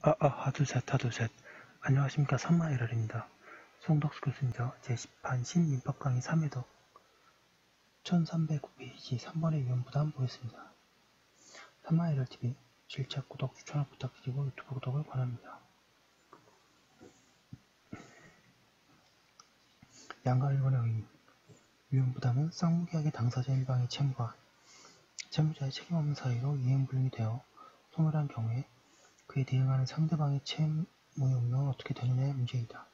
하두셋. 안녕하십니까. 삼마이럴입니다. 송덕수 교수입니다. 제10판 신민법 강의 3회독 1309페이지 3번의 위험부담 보겠습니다. 삼마이럴TV 실책 구독, 추천을 부탁드리고 유튜브 구독을 권합니다. 양가 1번의 의미. 위험부담은 쌍무계약의 당사자 일방의 채무가 채무자의 책임 없는 사이로 이행불능이 되어 소멸한 경우에 그에 대응하는 상대방의 채무의 운명은 어떻게 되느냐의 문제이다.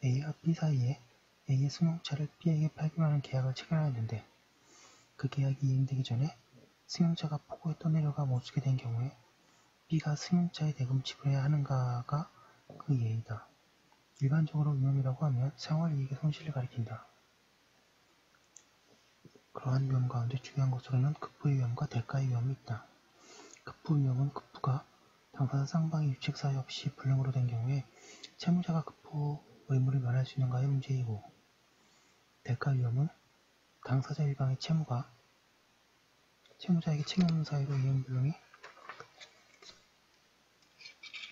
A와 B 사이에 A의 승용차를 B에게 팔기로 계약을 체결하였는데 그 계약이 이행되기 전에 승용차가 폭우에 떠내려가 못쓰게 된 경우에 B가 승용차의 대금 지불해야 하는가가 그 예이다. 일반적으로 위험이라고 하면 생활이익의 손실을 가리킨다. 그러한 위험 가운데 중요한 것으로는 급부의 위험과 대가의 위험이 있다. 급부 위험은 급부가 당사자 쌍방의 유책 사유 없이 불능으로 된 경우에 채무자가 급부 의무를 면할 수 있는가의 문제이고, 대가 위험은 당사자 일방의 채무가 채무자에게 책임 없는 사유로 이행불능이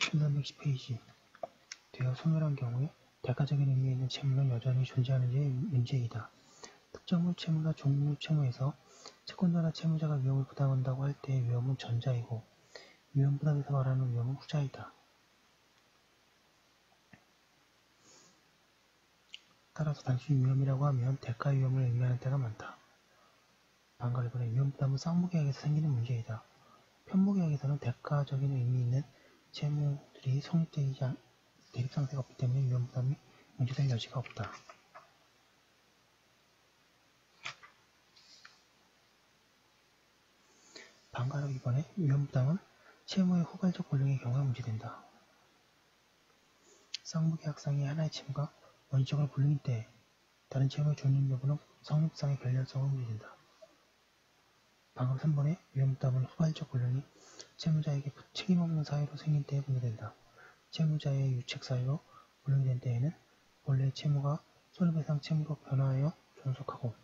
1310페이지 되어 소멸한 경우에 대가적인 의미 있는 채무는 여전히 존재하는지의 문제이다. 특정물 채무나 종류 채무에서 채권자나 채무자가 위험을 부담한다고 할 때의 위험은 전자이고, 위험 부담에서 말하는 위험은 후자이다. 따라서 단순히 위험이라고 하면 대가 위험을 의미하는 때가 많다. 반가 1번의 위험 부담은 쌍무계약에서 생기는 문제이다. 편무계약에서는 대가적인 의미 있는 채무들이 성립되지 대립상태가 없기 때문에 위험 부담이 문제될 여지가 없다. 반가로 2번에 위험 부담은 채무의 후발적 불능의 경우에 문제된다. 쌍무계약상의 하나의 채무가 원칙적으로 불능일 때 다른 채무의 존립 여부는 성립상의 결렬성으로 문제된다. 방금 3번에 위험 부담은 후발적 불능이 채무자에게 책임 없는 사유로 생긴 때에 문제된다. 채무자의 유책 사유로 불능이 된 때에는 본래의 채무가 손해배상 채무로 변화하여 존속하고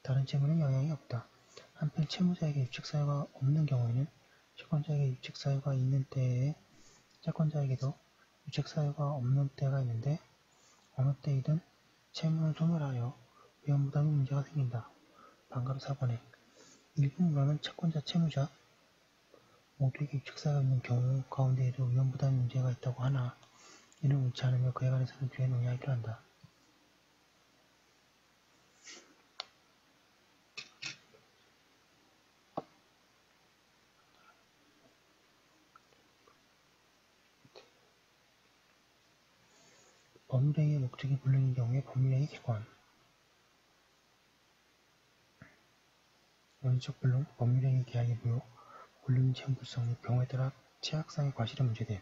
다른 채무는 영향이 없다. 한편 채무자에게 유책 사유가 없는 경우에는 채권자에게 유책 사유가 있는 때에 채권자에게도 유책 사유가 없는 때가 있는데 어느 때이든 채무는 소멸하여 위험 부담의 문제가 생긴다. 반가로 4번에 일부 물어는 채권자, 채무자 모두에게 유책 사유가 있는 경우 가운데에도 위험 부담의 문제가 있다고 하나 이는 옳지 않으며 그에 관해서는 뒤에 논의하기로 한다. 법률행위의 목적이 불능인 경우에 법률행위 객관. 원칙적 불능, 법률행위 계약의 무효, 불능인 채무 불성 및 경우에 따라 채약상의 과실의 문제됨.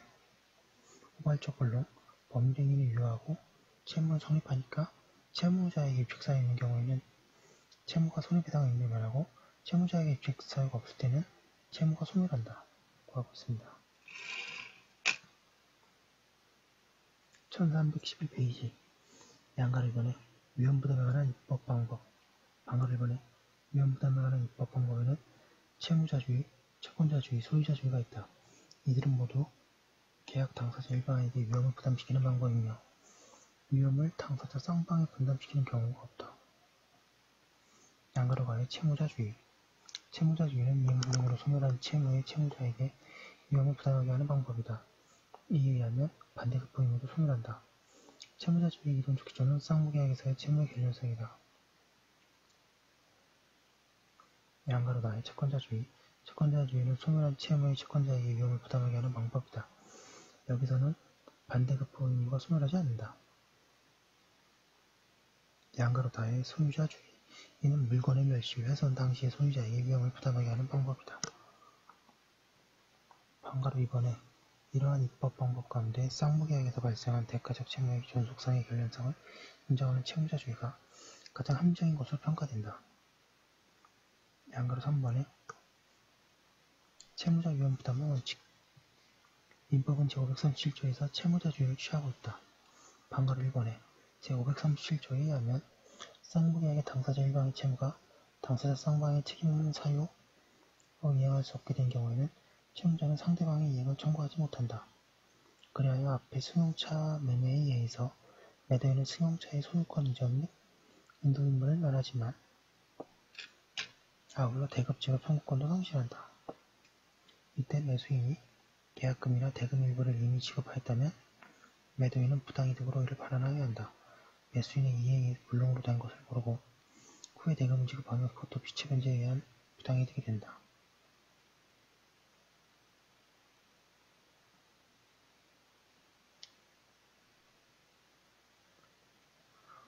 후발적 불능, 법률행위는 유효하고 채무는 성립하니까 채무자에게 유책사유가 있는 경우에는 채무가 손해배상 의무를 면하고 채무자에게 유책사유가 없을 때는 채무가 소멸한다. 고 하고 있습니다. 1311페이지 양가를 1번에 위험부담에 관한 입법 방법. 반가를 1번에 위험부담에 관한 입법 방법에는 채무자주의, 채권자주의, 소유자주의가 있다. 이들은 모두 계약 당사자 일방에게 위험을 부담시키는 방법이며 위험을 당사자 쌍방에 분담시키는 경우가 없다. 양가로 가해 채무자주의. 채무자주의는 이행불능으로 소멸한 채무의 채무자에게 위험을 부담하게 하는 방법이다. 이에 의하면 반대급부 의무도 소멸한다. 채무자주의 이론적 기초는 쌍무계약에서의 채무의 결렬성이다. 양가로 가해 채권자주의. 채권자주의는 소멸한 채무의 채권자에게 위험을 부담하게 하는 방법이다. 여기서는 반대급부 의무가 소멸하지 않는다. 양가로 다해 소유자주의. 이는 물건의 멸시, 훼손 당시의 소유자에게 위험을 부담하게 하는 방법이다. 반가로 2번에 이러한 입법 방법 가운데 쌍무계약에서 발생한 대가적 채무의 존속상의 결렬성을 인정하는 채무자주의가 가장 합리적인 것으로 평가된다. 양가로 3번에 채무자 위험 부담의 원칙. 민법은 제537조에서 채무자주의를 취하고 있다. 반가로 1번에 제537조에 의하면 쌍무계약의 당사자 일방의 채무가 당사자 쌍방의 책임 없는 사유로 이행할 수 없게 된 경우에는 채무자는 상대방의 이행을 청구하지 못한다. 그리하여 앞의 승용차 매매에 의해서 매도인은 승용차의 소유권 이전 및 인도 임무를 면하지만 아울러 대급 지급 청구권도 상실한다. 이때 매수인이 계약금이나 대금 일부를 이미 지급하였다면 매도인은 부당이득으로 이를 반환하여야 한다. 매수인의 이행이 불능으로 된 것을 모르고 후에 대금을 지급하면 그것도 피체 변제에 의한 부당이득이 된다.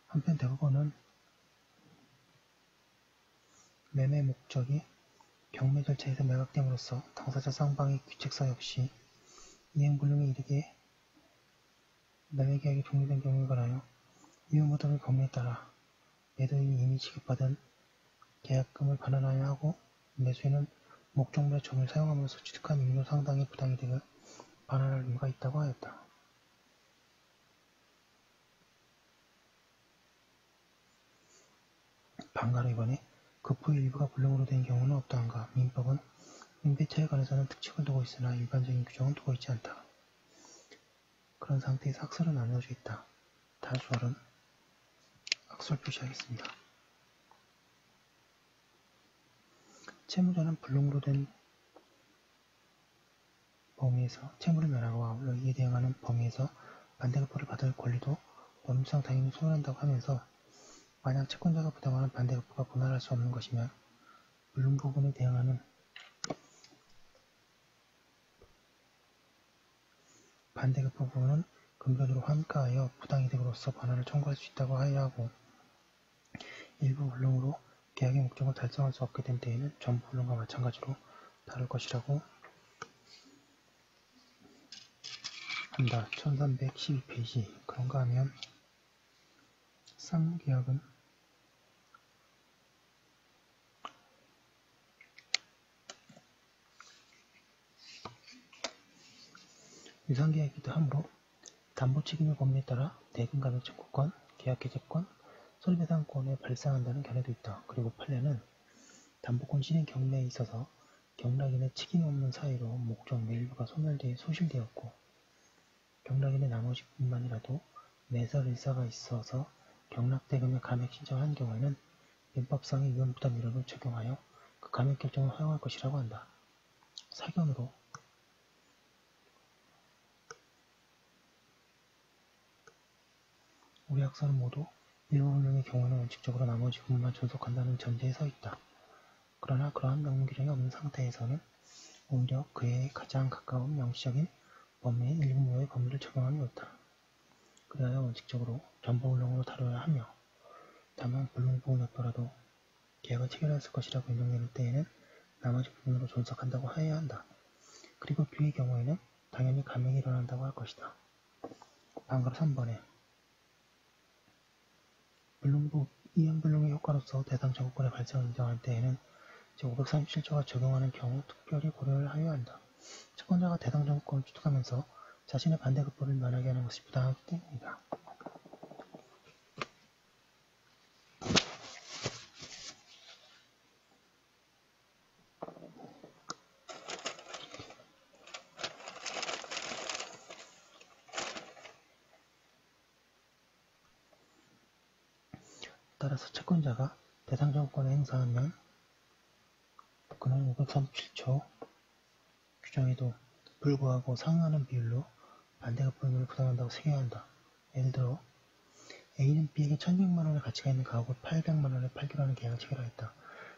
한편 대법원은 매매 목적이 경매 절차에서 매각됨으로써 당사자 쌍방의 귀책사 역시 이행불능에 이르게 매매계약이 종료된 경우에 관하여 위험부담의 범위에 따라 매도인이 이미 지급받은 계약금을 반환하여야 하고 매수인은 목적물의 점을 사용하면서 취득한 임료 상당의 부당이득을 반환할 의무가 있다고 하였다. 반가로 이번에 급부의 일부가 불능으로 된 경우는 없다한가. 민법은 임대차에 관해서는 특칙을 두고 있으나 일반적인 규정은 두고 있지 않다. 그런 상태에서 학설은 나누어져 있다. 다수설은 학설 표시하겠습니다. 채무자는 불능으로 된 범위에서 채무를 면하고 아울러 이에 대응하는 범위에서 반대급부를 받을 권리도 법률상 당연히 소유한다고 하면서 만약 채권자가 부담하는 반대급부가 분할할 수 없는 것이면 불능 부분에 대응하는 반대급부 부분은 근본으로 환가하여 부당이득으로서 반환을 청구할 수 있다고 하여야 하고 일부 불능으로 계약의 목적을 달성할 수 없게 된 때에는 전부 불능과 마찬가지로 다룰 것이라고 한다. 1312페이지. 그런가 하면 쌍계약은 유상계약이기도 하므로 담보책임의 범위에 따라 대금 감액 청구권, 계약 해제권, 손해배상권에 발생한다는 견해도 있다. 그리고 판례는 담보권 실행 경매에 있어서 경락인의 책임 없는 사유로 목적 일부가 소실되었고 경락인의 나머지 뿐만이라도 매설 일사가 있어서 경락대금의 감액 신청을 한 경우에는 민법상의 위험부담 이론을 적용하여 그 감액 결정을 허용할 것이라고 한다. 사견으로 우리 학설은 모두 일부 불능의 경우에는 원칙적으로 나머지 부분만 존속한다는 전제에 서 있다. 그러나 그러한 명문 규정이 없는 상태에서는 오히려 그에 가장 가까운 명시적인 법리인 일부무효의 법리를 적용함이 옳다. 그리하여 원칙적으로 전부 불능으로 다뤄야 하며 다만 불능 부분이었더라도 계약을 체결했을 것이라고 인정되는 때에는 나머지 부분으로 존속한다고 하여야 한다. 그리고 뒤의 경우에는 당연히 감액이 일어난다고 할 것이다. 반가로 3번에 이행불능의 효과로서 대상 청구권의 발생을 인정할 때에는 제537조가 적용하는 경우 특별히 고려를 하여야 한다. 채권자가 대상 청구권을 취득하면서 자신의 반대급부를 면하게 하는 것이 부당하기 때문이다. 따라서 채권자가 대상 청구권을 행사하면 그는 537조 규정에도 불구하고 상응하는 비율로 반대급부 의무를 부담한다고 새겨야 한다. 예를 들어 A는 B에게 1200만원의 가치가 있는 가옥을 800만원에 팔기로 하는 계약을 체결하였다.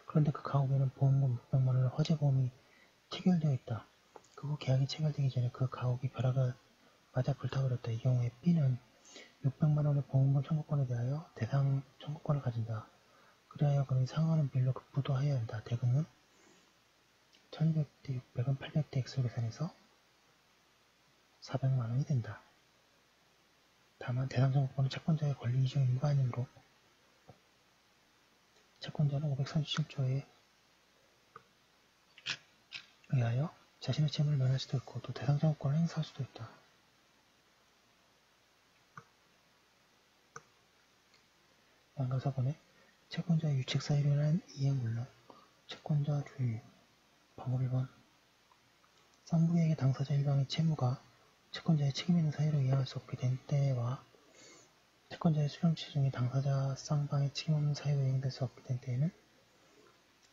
그런데 그 가옥에는 보험금 600만원의 화재보험이 체결되어 있다. 그 후 계약이 체결되기 전에 그 가옥이 벼락을 맞아 불타버렸다. 이 경우에 B는 600만원의 보험금 청구권에 대하여 대상 청구권을 가진다. 그리하여 그는 상응하는 비율로 급부도 하여야 한다. 대금은 1200대 600은 800대 X로 계산해서 400만원이 된다. 다만 대상 청구권은 채권자의 권리 이전 의무가 아니므로 채권자는 537조에 의하여 자신의 채무를 면할 수도 있고 또 대상 청구권을 행사할 수도 있다. 양가사본에 채권자의 유책사유로 인한 이행불능, 채권자 주의, 방법 1번 쌍부계약의 당사자 일방의 채무가 채권자의 책임 있는 사유로 이행할 수 없게 된 때와 채권자의 수령취 중에 당사자 쌍방의 책임 없는 사유로 이행될 수 없게 된 때에는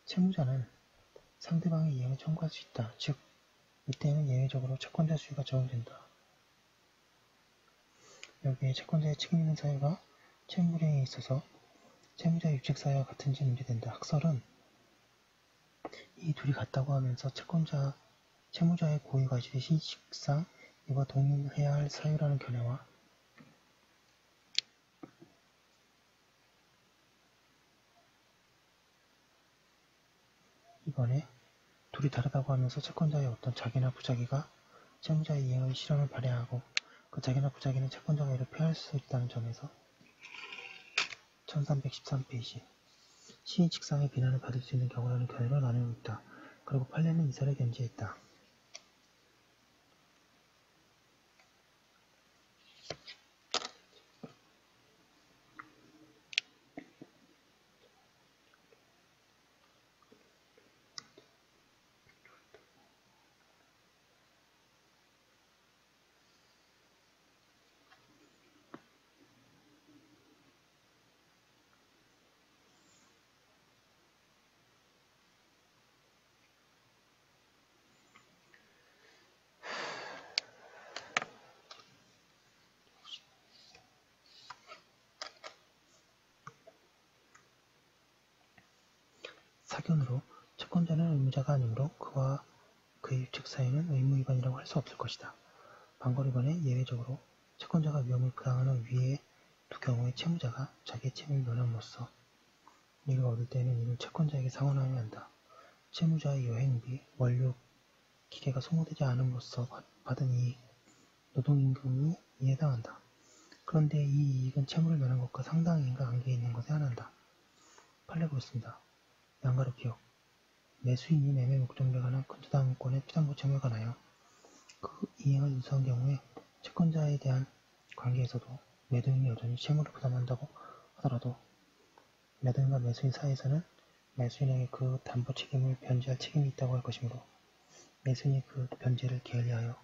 채무자는 상대방의 이행을 청구할 수 있다. 즉, 이때에는 예외적으로 채권자 수유가 적용된다. 여기에 채권자의 책임 있는 사유가 채무불이행에 있어서 채무자의 유책 사유와 같은지 문제된다. 학설은 이 둘이 같다고 하면서 채무자의 고유 과실이 신식상 이와 동일해야 할 사유라는 견해와 이번에 둘이 다르다고 하면서 채권자의 어떤 자기나 부자기가 채무자의 이행의 실현을 발휘하고 그 자기나 부자기는 채권자가 이를 피할 수 있다는 점에서 1313페이지 시인칙상의 비난을 받을 수 있는 경우라는 견해로 나누고 있다. 그리고 판례는 이사를 견지했다. 사견으로 채권자는 의무자가 아니므로 그와 그의 유책 사유는 의무 위반이라고 할 수 없을 것이다. 방거리번에 예외적으로 채권자가 위험을 부당하는 위의 두 경우에 채무자가 자기의 책임을 면함으로써 이익을 얻을 때에는 이를 채권자에게 상환하여야 한다. 채무자의 여행비, 원료, 기계가 소모되지 않음으로써 받은 이익, 노동임금이 이에 해당한다. 그런데 이 이익은 채무를 면한 것과 상당인가 관계에 있는 것에 한한다. 판례 보겠습니다. 양가로 기억. 매수인이 매매 목적물에 관한 근저당권의 피담보 채무에 관하여 그 이행을 인수한 경우에 채권자에 대한 관계에서도 매도인이 여전히 채무를 부담한다고 하더라도 매도인과 매수인 사이에서는 매수인에게 그 담보 책임을 변제할 책임이 있다고 할 것이므로 매수인이 그 변제를 게을리하여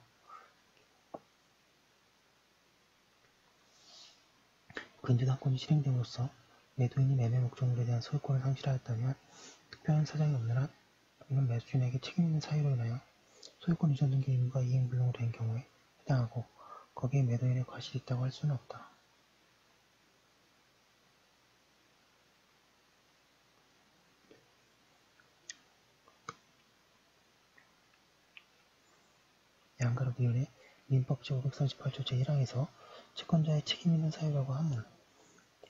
근저당권이 실행됨으로써 매도인이 매매 목적물에 대한 소유권을 상실하였다면 특별한 사정이 없는 한 이는 매수인에게 책임 있는 사유로 인하여 소유권 이전 등기 의무가 이행불능으로 된 경우에 해당하고 거기에 매도인의 과실이 있다고 할 수는 없다. 양가로비원의 민법 제538조 제1항에서 채권자의 책임 있는 사유라고 하면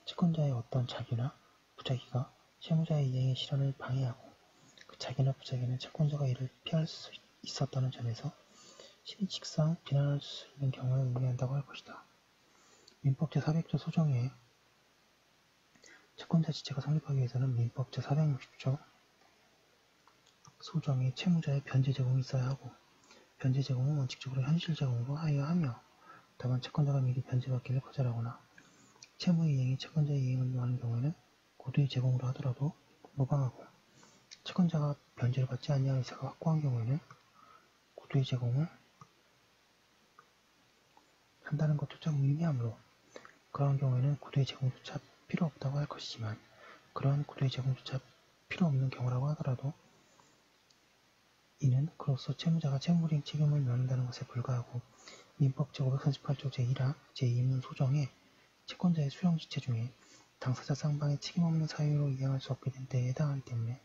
채권자의 어떤 자기나 부자기가 채무자의 이행의 실현을 방해하고 그 자기나 부자기는 채권자가 이를 피할 수 있었다는 점에서 신의칙상 비난할 수 있는 경우를 의미한다고 할 것이다. 민법 제400조 소정에 채권자 지체가 성립하기 위해서는 민법 제460조 소정에 채무자의 변제 제공이 있어야 하고 변제 제공은 원칙적으로 현실 제공으로 하여야 하며 다만 채권자가 미리 변제받기를 거절하거나 채무의 이행이 채권자의 이행을 요하는 경우에는 고도의 제공으로 하더라도 무방하고 채권자가 변제를 받지 아니할 의사가 확고한 경우에는 고도의 제공을 한다는 것조차 무의미하므로 그러한 경우에는 고도의 제공조차 필요 없다고 할 것이지만 그러한 고도의 제공조차 필요 없는 경우라고 하더라도 이는 그로써 채무자가 채무불이행 책임을 면한다는 것에 불과하고 민법 제538조 제1항 제2문 소정에 채권자의 수령지체 중에 당사자 쌍방의 책임 없는 사유로 이행할 수 없게 된 때에 해당하기 때문에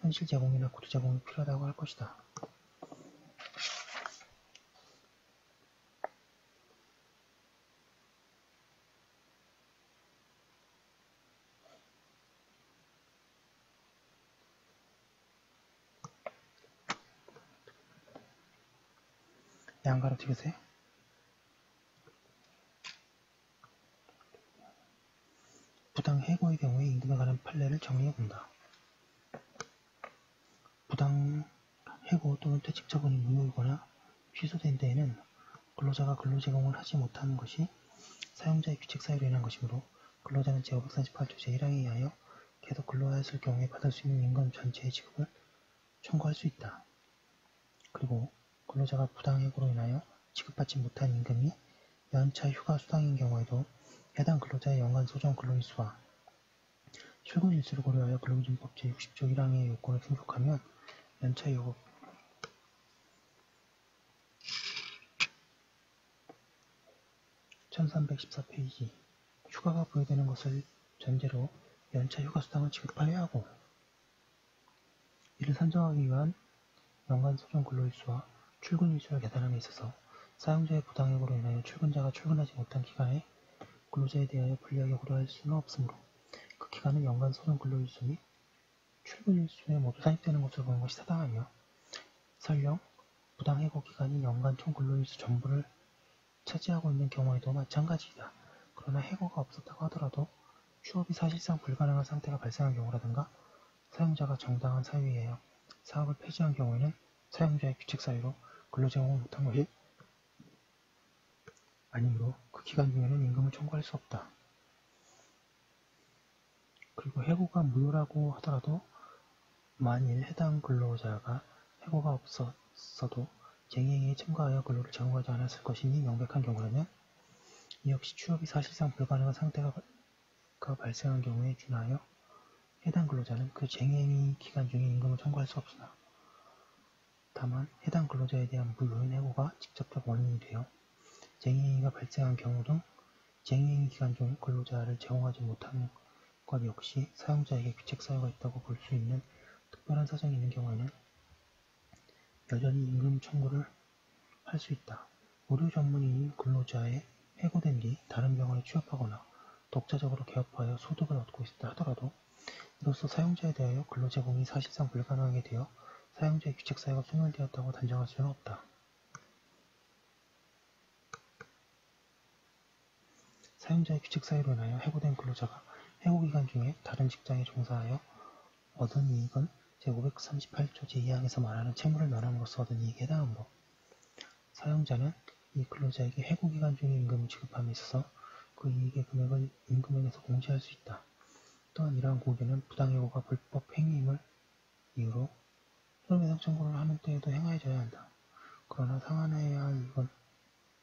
현실 제공이나 고도 제공이 필요하다고 할 것이다. 양가로 티그세 부당 해고의 경우에 임금에 관한 판례를 정리해본다. 부당 해고 또는 퇴직 처분이 무효이거나 취소된 데에는 근로자가 근로제공을 하지 못하는 것이 사용자의 규칙 사유로 인한 것이므로 근로자는 제538조 제1항에 의하여 계속 근로하였을 경우에 받을 수 있는 임금 전체의 지급을 청구할 수 있다. 그리고 근로자가 부당해고로 인하여 지급받지 못한 임금이 연차 휴가 수당인 경우에도 해당 근로자의 연간 소정 근로일수와 출근일수를 고려하여 근로기준법 제60조 1항의 요건을 충족하면 연차 요금 1314페이지 휴가가 부여되는 것을 전제로 연차 휴가 수당을 지급하여야 하고 이를 산정하기 위한 연간 소정 근로일수와 출근일수를 계산함에 있어서 사용자의 부당해고로 인하여 출근자가 출근하지 못한 기간에 근로자에 대하여 불리하게 고려할 수는 없으므로 그 기간은 연간 소정 근로일수 및 출근일수에 모두 산입되는 것으로 보는 것이 타당하며 설령 부당해고 기간이 연간 총 근로일수 전부를 차지하고 있는 경우에도 마찬가지이다. 그러나 해고가 없었다고 하더라도 휴업이 사실상 불가능한 상태가 발생한 경우라든가 사용자가 정당한 사유에 의하여 사업을 폐지한 경우에는 사용자의 규칙 사유로 근로 제공을 못한 것이 아니므로 그 기간 중에는 임금을 청구할 수 없다. 그리고 해고가 무효라고 하더라도 만일 해당 근로자가 해고가 없었어도 쟁의행위에 참가하여 근로를 제공하지 않았을 것이니 명백한 경우라면 이 역시 취업이 사실상 불가능한 상태가 발생한 경우에 준하여 해당 근로자는 그 쟁의행위 기간 중에 임금을 청구할 수 없으나 다만 해당 근로자에 대한 무효인 해고가 직접적 원인이 되어 쟁의행위가 발생한 경우 등 쟁의행위 기간 중 근로자를 제공하지 못한 것 역시 사용자에게 규칙 사유가 있다고 볼 수 있는 특별한 사정이 있는 경우에는 여전히 임금 청구를 할 수 있다. 의료 전문의인 근로자의 해고된 뒤 다른 병원에 취업하거나 독자적으로 개업하여 소득을 얻고 있다 하더라도 이로써 사용자에 대하여 근로 제공이 사실상 불가능하게 되어 사용자의 규칙 사유가 소멸되었다고 단정할 수는 없다. 사용자의 규칙 사유로 인하여 해고된 근로자가 해고 기간 중에 다른 직장에 종사하여 얻은 이익은 제538조 제2항에서 말하는 채무를 면함으로써 얻은 이익에 해당하므로 사용자는 이 근로자에게 해고 기간 중에 임금을 지급함에 있어서 그 이익의 금액을 임금액에서 공제할 수 있다. 또한 이러한 공제는 부당해고가 불법 행위임을 이유로 손해배상 청구를 하는 때에도 행하여져야 한다. 그러나 상환해야 할 이익은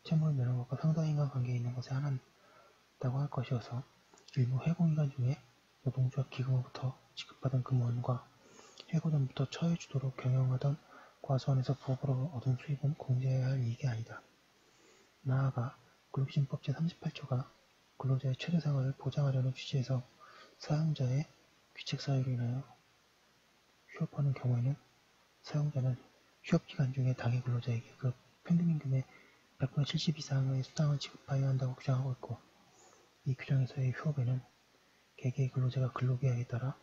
채무를 면한 것과 상당히 인과관계에 있는 것에 한한다고 할 것이어서 일부 해고기간 중에 노동조합 기금으로부터 지급받은 금원과 해고 전부터 처해주도록 경영하던 과수원에서 부업으로 얻은 수입은 공제해야 할 이익이 아니다. 나아가 근로기준법 제38조가 근로자의 최저생활을 보장하려는 취지에서 사용자의 규칙 사유로 인하여 휴업하는 경우에는 사용자는 휴업기간 중에 당해 근로자에게 그 평균임금의 100분의 70 이상의 수당을 지급하여야 한다고 규정하고 있고 이 규정에서의 휴업에는 개개의 근로자가 근로계약에 따라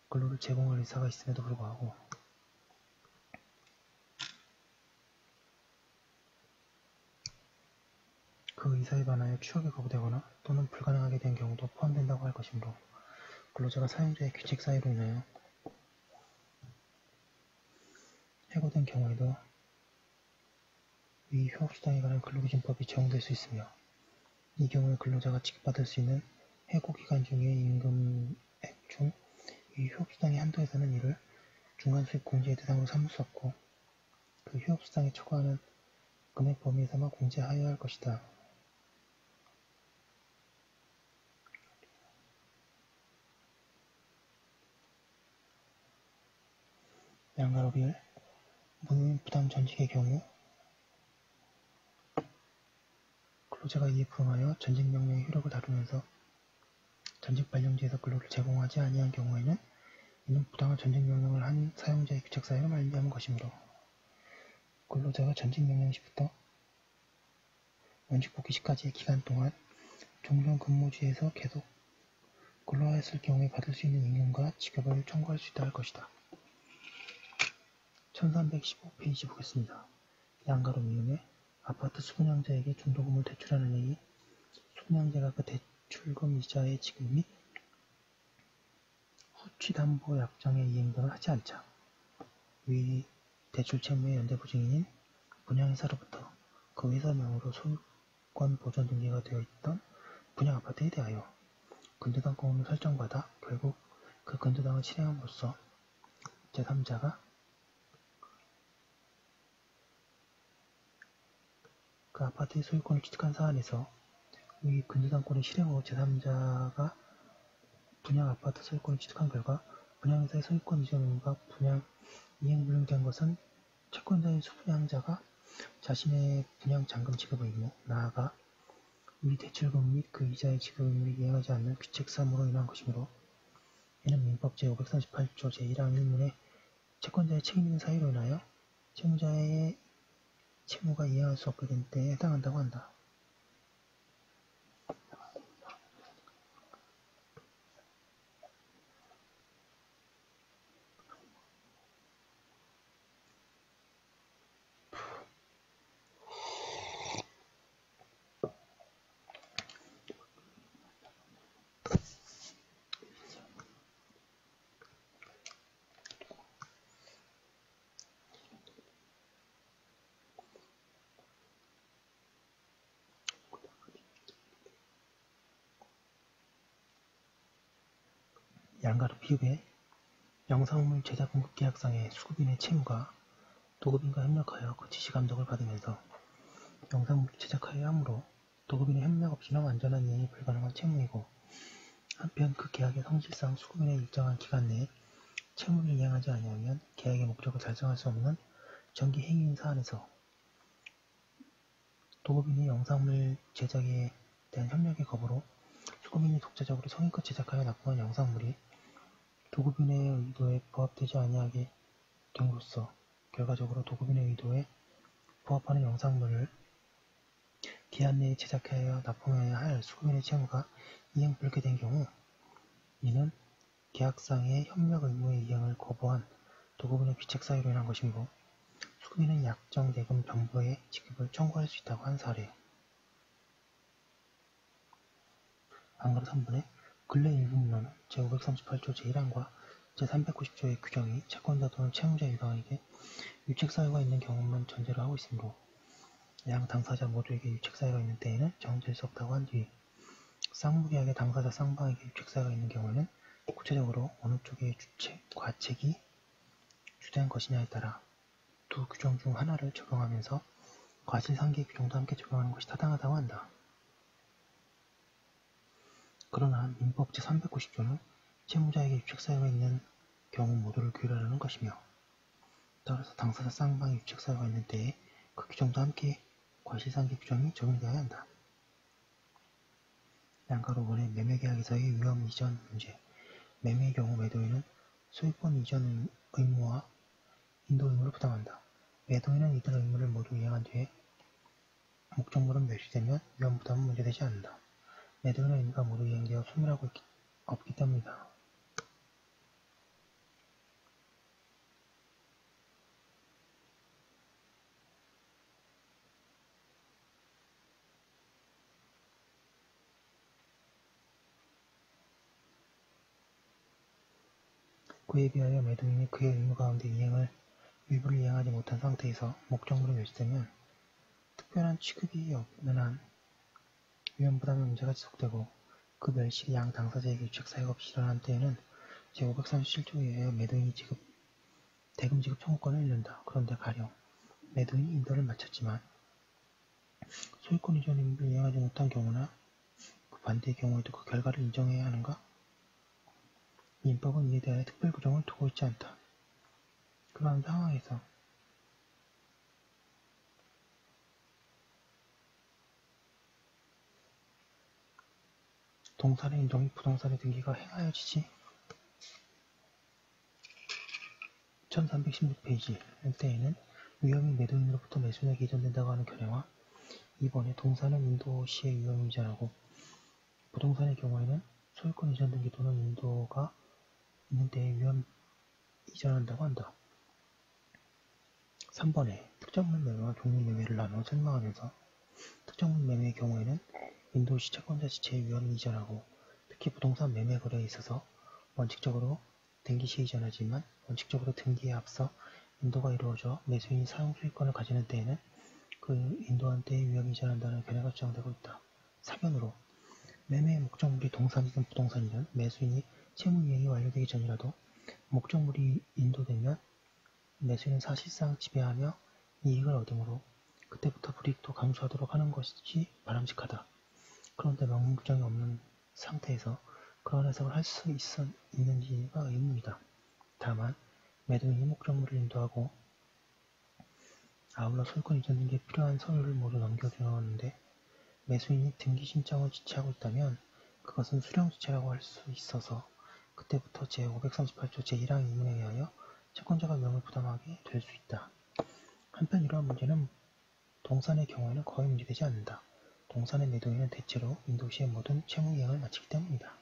근로를 제공할 의사가 있음에도 불구하고 그 의사에 반하여 취업이 거부되거나 또는 불가능하게 된 경우도 포함된다고 할 것이므로 근로자가 사용자의 규칙 사유로 인하여 해고된 경우에도 위 휴업수당에 관한 근로기준법이 적용될 수 있으며 이 경우에 근로자가 지급받을 수 있는 해고 기간 중의 임금액 중 이 휴업수당의 한도에서는 이를 중간수입 공제의 대상으로 삼을 수 없고 그 휴업수당에 초과하는 금액 범위에서만 공제하여야 할 것이다. 양가로 1. 무효인 부담 전직의 경우 근로자가 이에 부응하여 전직명령의 효력을 다루면서 전직 발령지에서 근로를 제공하지 아니한 경우에는 이는 부당한 전직명령을 한 사용자의 규칙 사유로 말미암은 것이므로 근로자가 전직명령 시부터 원직 복귀 시까지의 기간 동안 종전 근무지에서 계속 근로하였을 경우에 받을 수 있는 임금과 직업을 청구할 수 있다 할 것이다. 1315페이지 보겠습니다. 양가로 미음에 아파트 수분양자에게 중도금을 대출하는 이익이 수분양자가 그 대출금 이자의 지급 및 후취담보 약정의 이행 등을 하지 않자 위 대출 채무의 연대보증인인 분양회사로부터 그 회사 명의로 소유권 보존 등기가 되어 있던 분양아파트에 대하여 근저당권을 설정받아 결국 그 근저당을 실행함으로써 제3자가 그 아파트의 소유권을 취득한 사안에서 위 근저당권의 실행으로 제3자가 분양 아파트 소유권을 취득한 결과 분양회사의 소유권 이전 의무가 분양 이행불능된 것은 채권자인 수분양자가 자신의 분양 잔금 지급 의무, 나아가 위 대출금 및 그 이자의 지급 의무를 이행하지 않는 귀책사무로 인한 것이므로 이는 민법 제538조 제1항 1문에 채권자의 책임 있는 사유로 인하여 채무자의 채무가 이행할 수 없게 된 때에 해당한다고 한다. 양가로 비읍에 영상물 제작 공급 계약상의 수급인의 채무가 도급인과 협력하여 그 지시 감독을 받으면서 영상물을 제작하여야 하므로 도급인의 협력 없이는 완전한 이행이 불가능한 채무이고, 한편 그 계약의 성질상 수급인의 일정한 기간 내에 채무를 이행하지 아니하면 계약의 목적을 달성할 수 없는 정기 행위인 사안에서 도급인의 영상물 제작에 대한 협력의 거부로 수급인이 독자적으로 성의껏 제작하여 납부한 영상물이 도급인의 의도에 부합되지 아니하게 됨으로써 결과적으로 도급인의 의도에 부합하는 영상물을 기한 내에 제작하여 납품해야 할 수급인의 채무가 이행 불가된 경우, 이는 계약상의 협력 의무의 이행을 거부한 도급인의 귀책 사유로 인한 것이므로 수급인은 약정 대금 병보의 지급을 청구할 수 있다고 한 사례. 안가로 3번에 근래 일부 문헌은 제538조 제1항과 제390조의 규정이 채권자 또는 채무자 일방에게 유책 사유가 있는 경우만 전제로 하고 있으므로 양 당사자 모두에게 유책 사유가 있는 때에는 정지할 수 없다고 한 뒤, 쌍무계약의 당사자 쌍방에게 유책 사유가 있는 경우에는 구체적으로 어느 쪽의 과책이 주된 것이냐에 따라 두 규정 중 하나를 적용하면서 과실상계 규정도 함께 적용하는 것이 타당하다고 한다. 그러나 민법 제390조는 채무자에게 유책 사유가 있는 경우 모두를 규율하려는 것이며, 따라서 당사자 쌍방의 유책 사유가 있는 때에 그 규정도 함께 과실상계 규정이 적용되어야 한다. 양가로 5번의 매매계약에서의 위험 이전 문제. 매매의 경우 매도인은 소유권 이전 의무와 인도 의무를 부담한다. 매도인은 이들 의무를 모두 이행한 뒤에 목적물은 멸시되면 위험 부담은 문제되지 않는다. 매도인의 의무가 모두 이행되어 소멸하고 없기 때문이다. 그에 비하여 매도인이 그의 의무 가운데 일부를 이행하지 못한 상태에서 목적물이 멸시되면 특별한 취급이 없는 한 위험 부담의 문제가 지속되고, 그 멸실이 양 당사자에게 유책 사유가 없이 일어난 때에는 제537조에 의하여 매도인이 대금 지급 청구권을 잃는다. 그런데 가령 매도인이 인도를 마쳤지만 소유권 이전 의무를 이행하지 못한 경우나 그 반대의 경우에도 그 결과를 인정해야 하는가? 민법은 이에 대하여 특별 규정을 두고 있지 않다. 그러한 상황에서 동산의 인도 및 부동산의 등기가 행하여지지 1316페이지 할 때에는 위험이 매도인으로부터 매수인에게 이전된다고 하는 견해와 2번에 동산은 인도 시의 위험을 이전하고 부동산의 경우에는 소유권 이전 등기 또는 인도가 있는 때에 위험 이전한다고 한다. 3번에 특정물 매매와 종류 매매를 나누어 설명하면서 특정물 매매의 경우에는 인도시 채권자 지체의 위험을 이전하고, 특히 부동산 매매 거래에 있어서 원칙적으로 등기 시에 이전하지만 원칙적으로 등기에 앞서 인도가 이루어져 매수인이 사용 소유권을 가지는 때에는 그 인도한 때의 위험이 이전한다는 견해가 주장되고 있다. 사견으로 매매의 목적물이 동산이든 부동산이든 매수인이 채무 이행이 완료되기 전이라도 목적물이 인도되면 매수인은 사실상 지배하며 이익을 얻으므로 그때부터 불이익도 감수하도록 하는 것이 바람직하다. 그런데 명문부장이 없는 상태에서 그런 해석을 할 수 있는지가 의문이다. 다만 매도인이 목적물을 인도하고 아울러 소유권 이전 등기에 필요한 서류를 모두 넘겨주었는데 매수인이 등기 신청을 지체하고 있다면 그것은 수령 지체라고 할 수 있어서 그때부터 제538조 제1항 2문에 의하여 채권자가 위험을 부담하게 될 수 있다. 한편 이러한 문제는 동산의 경우에는 거의 문제되지 않는다. 동산의 매도인은 대체로 인도시의 모든 채무이행을 마치기 때문이다.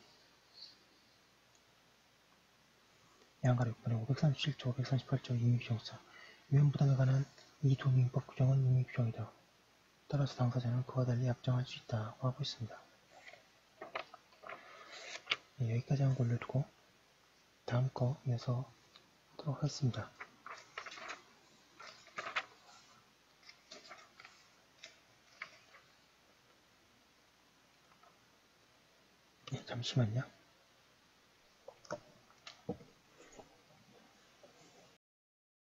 양가 6번에 537조, 538조 임의규정사 위험부담에 관한 이 두 민법 규정은 임의규정이다. 따라서 당사자는 그와 달리 약정할 수 있다고 하고 있습니다. 네, 여기까지 한 거 올려두고 다음 거 이어서 하도록 하겠습니다. 네, 잠시만요.